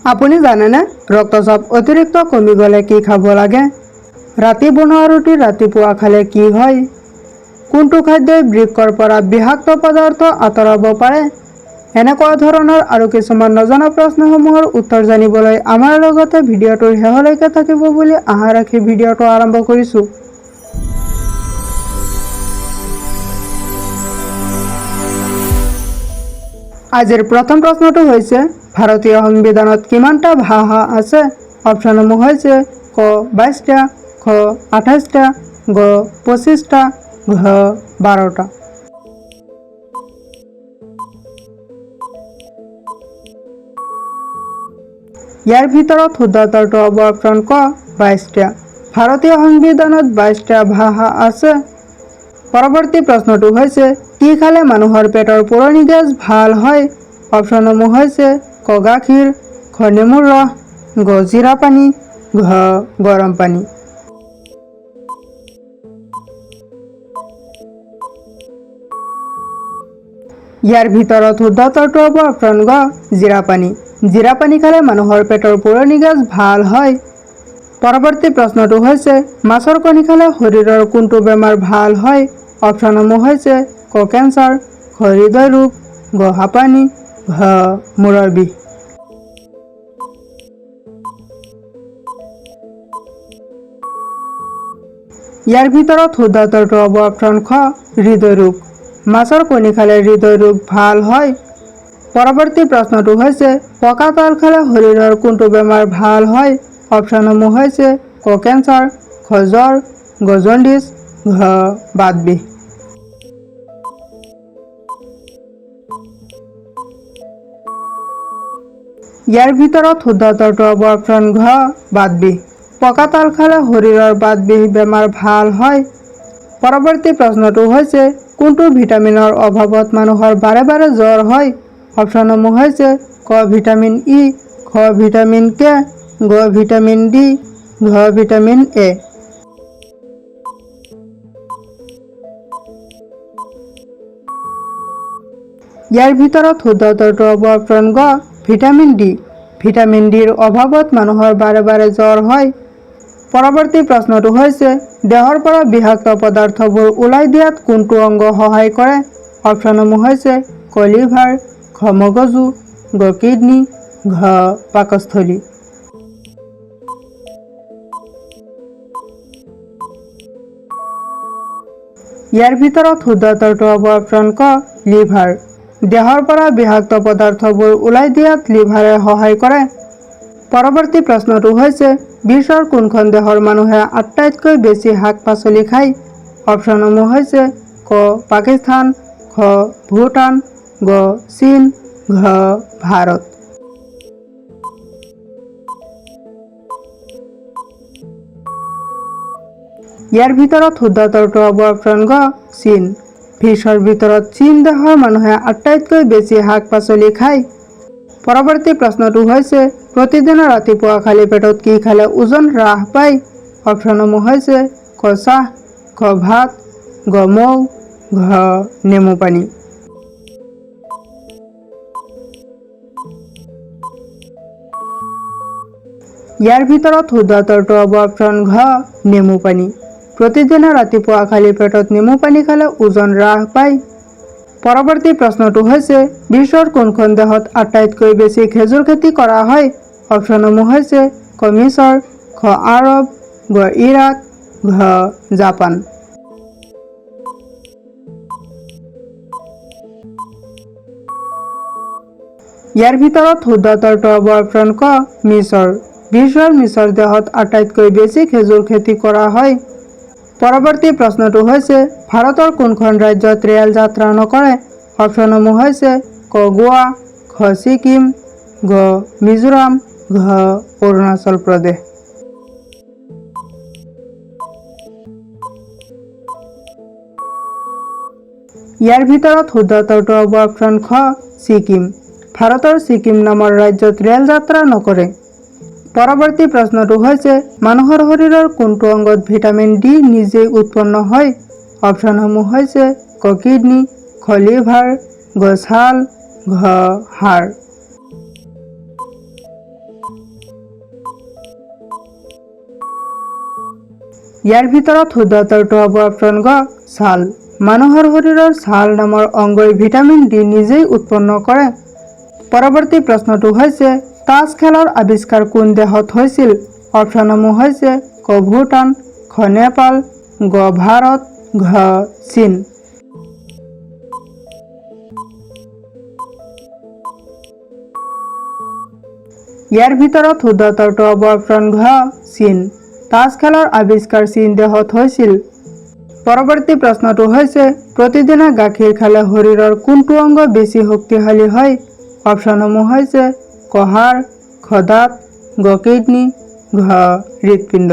আপুনি জানেনে ৰক্তচাপ অতিৰিক্ত কমি গ'লে কি খাব লাগে? ৰাতি বনোৱা ৰুটি ৰাতিপুৱা খালে কি হয়? কোনটো খাদ্যই বৃক্কৰ পৰা বিষাক্ত পদাৰ্থ আঁতৰাব পাৰে? এনেকুৱা ধৰণৰ আৰু কিছুমান নজনা প্ৰশ্নসমূহৰ উত্তৰ জানিবলৈ আমাৰ লগতে ভিডিঅ'টোৰ শেষলৈকে থাকিব বুলি আশা ৰাখি ভিডিঅ'টো আৰম্ভ কৰিছোঁ। আজিৰ প্ৰথম প্ৰশ্নটো হৈছে ভাৰতীয় সংবিধানত কিমানটা ভাষা আছে? অপশ্যনসমূহ হৈছে ক 22টা, খ 28টা, গ 25টা, ঘ 12টা। ইয়াৰ ভিতৰত শুদ্ধ উত্তৰটো হ'ব অপশ্যন ক 22টা। ভাৰতীয় সংবিধানত 22টা ভাষা আছে। পৰৱৰ্তী প্ৰশ্নটো হৈছে কি খালে মানুহৰ পেটৰ পুৰণি গেছ ভাল হয়? অপশ্যনসমূহ হৈছে ক গাখীৰ, খ নেমুৰ ৰস, গ জিৰা পানী, ঘ গৰম পানী। ইয়াৰ ভিতৰত শুদ্ধ উত্তৰটো হ'ব অপশ্যন গ জিৰা পানী। জিৰা পানী খালে মানুহৰ পেটৰ পুৰণি গেছ ভাল হয়। পৰৱৰ্তী প্ৰশ্নটো হৈছে মাছৰ কণী খালে শৰীৰৰ কোনটো বেমাৰ ভাল হয়? অপশ্যনসমূহ হৈছে ক কেঞ্চাৰ, খ হৃদয় ৰোগ, গ হাঁপানি, ঘ মূৰৰ বিষ। ইয়াৰ ভিতৰত শুদ্ধ উত্তৰটো হ'ব অপশ্যন খ হৃদয় ৰোগ। মাছৰ কণী খালে হৃদয় ৰোগ ভাল হয়। পৰৱৰ্তী প্ৰশ্নটো হৈছে পকা তাল খালে শৰীৰৰ কোনটো বেমাৰ ভাল হয়? অপশ্যনসমূহ হৈছে ক কেঞ্চাৰ, খ জ্বৰ, গ জণ্ডিছ, ঘ বাত বিষ। ইয়াৰ ভিতৰত শুদ্ধ উত্তৰটো হ'ব অপশ্যন ঘ বাত বিষ। পকা তাল খালে শৰীৰৰ বাত বিষ বেমাৰ ভাল হয়। পৰৱৰ্তী প্ৰশ্নটো হৈছে কোনটো ভিটামিনৰ অভাৱত মানুহৰ বাৰে বাৰে জ্বৰ হয়? অপশ্যনসমূহ হৈছে ক ভিটামিন ই, খ ভিটামিন কে, গ ভিটামিন ডি, ঘ ভিটামিন এ। ইয়াৰ ভিতৰত শুদ্ধ উত্তৰটো হ'ব অপশ্যন গ ভিটামিন ডি। ভিটামিন ডিৰ অভাৱত মানুহৰ বাৰে বাৰে জ্বৰ হয়। পৰৱৰ্তী প্ৰশ্নটো হৈছে দেহৰ পৰা বিষাক্ত পদাৰ্থবোৰ ওলাই দিয়াত কোনটো অংগ সহায় কৰে? অপশ্যনসমূহ হৈছে ক লিভাৰ, খ মগজু, গ কিডনী, ঘ পাকস্থলী। ইয়াৰ ভিতৰত শুদ্ধ উত্তৰটো হ'ব অপশ্যন ক লিভাৰ। দেহৰ পৰা বিষাক্ত পদাৰ্থবোৰ ওলাই দিয়াত লিভাৰে সহায় কৰে। পৰৱৰ্তী প্ৰশ্নটো হৈছে বিশ্বৰ কোনখন দেশৰ মানুহে আটাইতকৈ বেছি শাক পাচলি খায়? অপশ্যনসমূহ হৈছে ক পাকিস্তান, খ ভূটান, গ চীন, ঘ ভাৰত। ইয়াৰ ভিতৰত শুদ্ধ উত্তৰটো হ'ব অপশ্যন গ চীন। বিশ্বৰ ভিতৰত চীন দেশৰ মানুহে আটাইতকৈ বেছি শাক পাচলি খায়। পৰৱৰ্তী প্ৰশ্নটো হৈছে প্ৰতিদিনে ৰাতিপুৱা খালী পেটত কি খালে ওজন হ্ৰাস পায়? অপশ্যনসমূহ হৈছে ক চাহ, খ ভাত, গ মৌ, ঘ নেমু পানী। ইয়াৰ ভিতৰত শুদ্ধ উত্তৰটো হ'ব অপশ্যন ঘ নেমু পানী। প্ৰতিদিনে ৰাতিপুৱা খালী পেটত নেমু পানী খালে ওজন হ্ৰাস পায়। পৰৱৰ্তী প্ৰশ্নটো হৈছে বিশ্বৰ কোনখন দেশত আটাইতকৈ বেছি খেজুৰ খেতি কৰা হয়? অপশ্যনসমূহ হৈছে ক মিছৰ, খ আৰৱ, গ ইৰাক, ঘ জাপান। ইয়াৰ ভিতৰত শুদ্ধ উত্তৰটো হ'ব অপশ্যন ক মিছৰ। বিশ্বৰ মিছৰ দেশত আটাইতকৈ বেছি খেজুৰ খেতি কৰা হয়। পৰৱৰ্তী প্ৰশ্নটো হৈছে ভাৰতৰ কোনখন ৰাজ্যত ৰেল যাত্ৰা নকৰে? অপশ্যনসমূহ হৈছে ক গোৱা, খ ছিকিম, গ মিজোৰাম, ঘ অৰুণাচল প্ৰদেশ। ইয়াৰ ভিতৰত শুদ্ধ উত্তৰটো হ'ব অপশ্যন খ ছিকিম। ভাৰতৰ ছিকিম নামৰ ৰাজ্যত ৰেল যাত্ৰা নকৰে। পৰৱৰ্তী প্ৰশ্নটো হৈছে মানুহৰ শৰীৰৰ কোনটো অংগত ভিটামিন ডি নিজেই উৎপন্ন হয়? অপশ্যনসমূহ হৈছে ক কিডনী, খ লিভাৰ, গ ছাল, ঘ হাড়। ইয়াৰ ভিতৰত শুদ্ধ উত্তৰটো হ'ব অপশ্যন গ ছাল। মানুহৰ শৰীৰৰ ছাল নামৰ অংগই ভিটামিন ডি নিজেই উৎপন্ন কৰে। পৰৱৰ্তী প্ৰশ্নটো হৈছে তাছ খেলৰ আৱিষ্কাৰ কোন দেশত হৈছিল? অপশ্যনসমূহ হৈছে ক ভূটান, খ নেপাল, গ ভাৰত, ঘ চীন। ইয়াৰ ভিতৰত শুদ্ধ উত্তৰটো হ'ব অপশ্যন ঘ চীন। তাছ খেলৰ আৱিষ্কাৰ চীন দেশত হৈছিল। পৰৱৰ্তী প্ৰশ্নটো হৈছে প্ৰতিদিনে গাখীৰ খালে শৰীৰৰ কোনটো অংগ বেছি শক্তিশালী হয়? অপশ্যনসমূহ হৈছে ক হাড়, খ দাঁত, গ কিডনী, ঘ হৃদপিণ্ড।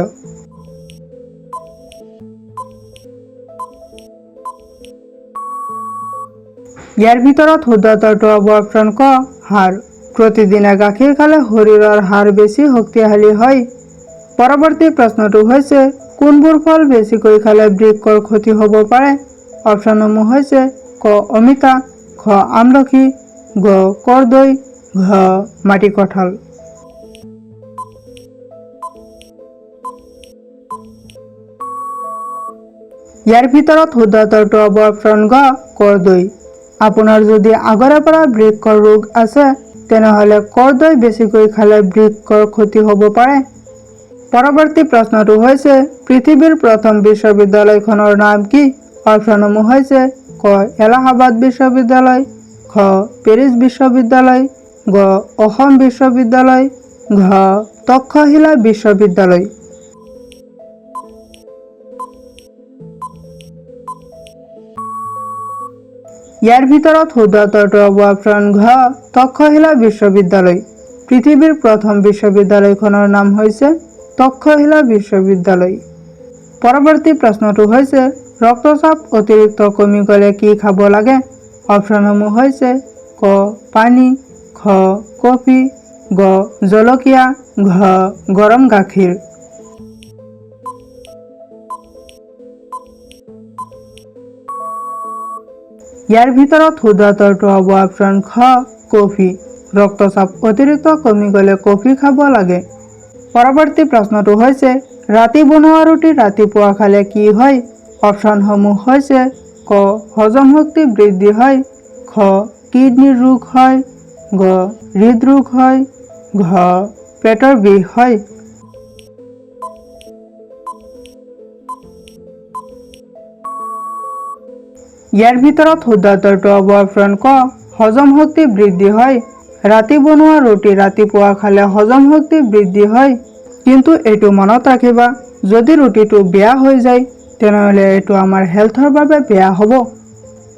ইয়াৰ ভিতৰত শুদ্ধ উত্তৰটো হ'ব অপশ্যন ক হাড়। প্ৰতিদিনে গাখীৰ খালে শৰীৰৰ হাড় বেছি শক্তিশালী হয়। পৰৱৰ্তী প্ৰশ্নটো হৈছে কোনবোৰ ফল বেছিকৈ খালে বৃক্কৰ ক্ষতি হ'ব পাৰে? অপশ্যনসমূহ হৈছে ক অমিতা, খ আমলখি, গ কৰ্দৈ, ঘ মাটিকঁঠাল। ইয়াৰ ভিতৰত শুদ্ধ উত্তৰটো হ'ব অপশ্যন গ কৰ্দৈ। আপোনাৰ যদি আগৰে পৰা বৃক্কৰ ৰোগ আছে তেনেহ'লে কৰ্দৈ বেছিকৈ খালে বৃক্কৰ ক্ষতি হ'ব পাৰে। পৰৱৰ্তী প্ৰশ্নটো হৈছে পৃথিৱীৰ প্ৰথম বিশ্ববিদ্যালয়খনৰ নাম কি? অপশ্যনসমূহ হৈছে ক এলাহাবাদ বিশ্ববিদ্যালয়, খ পেৰিছ বিশ্ববিদ্যালয়, গ অসম বিশ্ববিদ্যালয়, ঘ তক্ষশিলা বিশ্ববিদ্যালয়। ইয়াৰ ভিতৰত শুদ্ধ উত্তৰটো হ'ব অপশ্যন ঘ তক্ষশিলা বিশ্ববিদ্যালয়। পৃথিৱীৰ প্ৰথম বিশ্ববিদ্যালয়খনৰ নাম হৈছে তক্ষশিলা বিশ্ববিদ্যালয়। পৰৱৰ্তী প্ৰশ্নটো হৈছে ৰক্তচাপ অতিৰিক্ত কমি গ'লে কি খাব লাগে? অপশ্যনসমূহ হৈছে ক পানী, খ কফি, গ জলকীয়া, ঘ গৰম গাখীৰ। ইয়াৰ ভিতৰত শুদ্ধ উত্তৰটো হ'ব অপশ্যন খ কফি। ৰক্তচাপ অতিৰিক্ত কমি গ'লে কফি খাব লাগে। পৰৱৰ্তী প্ৰশ্নটো হৈছে ৰাতি বনোৱা ৰুটি ৰাতিপুৱা খালে কি হয়? অপশ্যনসমূহ হৈছে ক হজম শক্তি বৃদ্ধি হয়, খ কিডনিৰ ৰোগ হয়, গ হৃদৰোগ হয়, ঘ পেটৰ বিষ হয়। ইয়াৰ ভিতৰত শুদ্ধ উত্তৰটো হ'ব অপশ্যন ক হজম শক্তি বৃদ্ধি হয়। ৰাতি বনোৱা ৰুটি ৰাতিপুৱা খালে হজম শক্তি বৃদ্ধি হয়। কিন্তু এইটো মনত ৰাখিবা যদি ৰুটিটো বেয়া হৈ যায় তেনেহ'লে এইটো আমাৰ হেল্থৰ বাবে বেয়া হ'ব।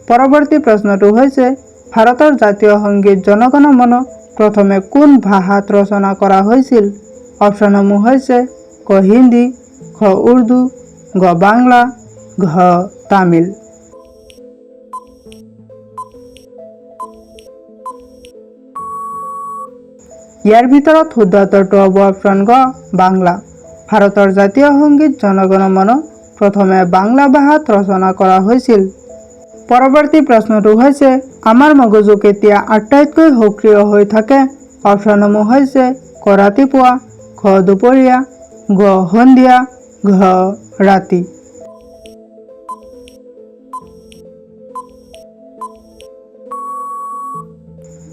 পৰৱৰ্তী প্ৰশ্নটো হৈছে ভাৰতৰ জাতীয় সংগীত জন গণ মন প্ৰথমে কোন ভাষাত ৰচনা কৰা হৈছিল? অপশ্যনসমূহ হৈছে ক হিন্দী, খ উৰ্দু, গ বাংলা, ঘ তামিল। ইয়াৰ ভিতৰত শুদ্ধ উত্তৰটো হ'ব অপশ্যন গ বাংলা। ভাৰতৰ জাতীয় সংগীত জন গণ মন প্ৰথমে বাংলা ভাষাত ৰচনা কৰা হৈছিল। পৰৱৰ্তী প্ৰশ্নটো হৈছে আমাৰ মগজু কেতিয়া আটাইতকৈ সক্ৰিয় হৈ থাকে? অপশ্যনসমূহ হৈছে ক ৰাতিপুৱা, খ দুপৰীয়া, গ সন্ধিয়া, ঘ ৰাতি।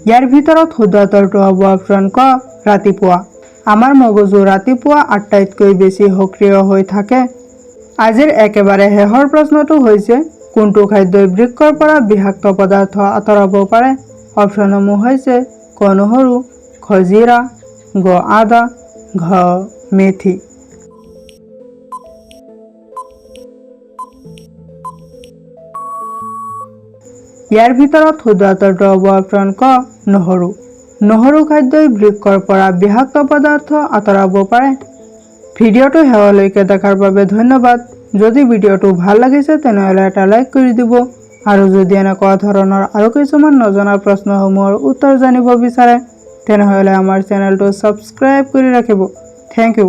ইয়াৰ ভিতৰত শুদ্ধ উত্তৰটো হ'ব অপশ্যন ক ৰাতিপুৱা। আমাৰ মগজু ৰাতিপুৱা আটাইতকৈ বেছি সক্ৰিয় হৈ থাকে। আজিৰ একেবাৰে শেষৰ প্ৰশ্নটো হৈছে কোনটো খাদ্যই বৃক্কৰ পৰা বিষাক্ত পদাৰ্থ আঁতৰাব পাৰে? অপশ্যনসমূহ হৈছে ক নহৰু, খ জিৰা, গ আদা, ঘ মেথি। ইয়াৰ ভিতৰত শুদ্ধ উত্তৰটো হ'ব অপশ্যন ক নহৰু। নহৰু খাদ্যই বৃক্কৰ পৰা বিষাক্ত পদাৰ্থ আঁতৰাব পাৰে। ভিডিঅ'টো শেষলৈকে দেখাৰ বাবে ধন্যবাদ। যদি ভিডিঅ'টো ভাল লাগিছে তেনেহ'লে এটা লাইক কৰি দিব আৰু যদি এনেকুৱা ধৰণৰ আৰু কিছুমান নজনা প্ৰশ্নসমূহৰ উত্তৰ জানিব বিচাৰে তেনেহ'লে আমাৰ চেনেলটো ছাবস্ক্ৰাইব কৰি ৰাখিব। Thank U.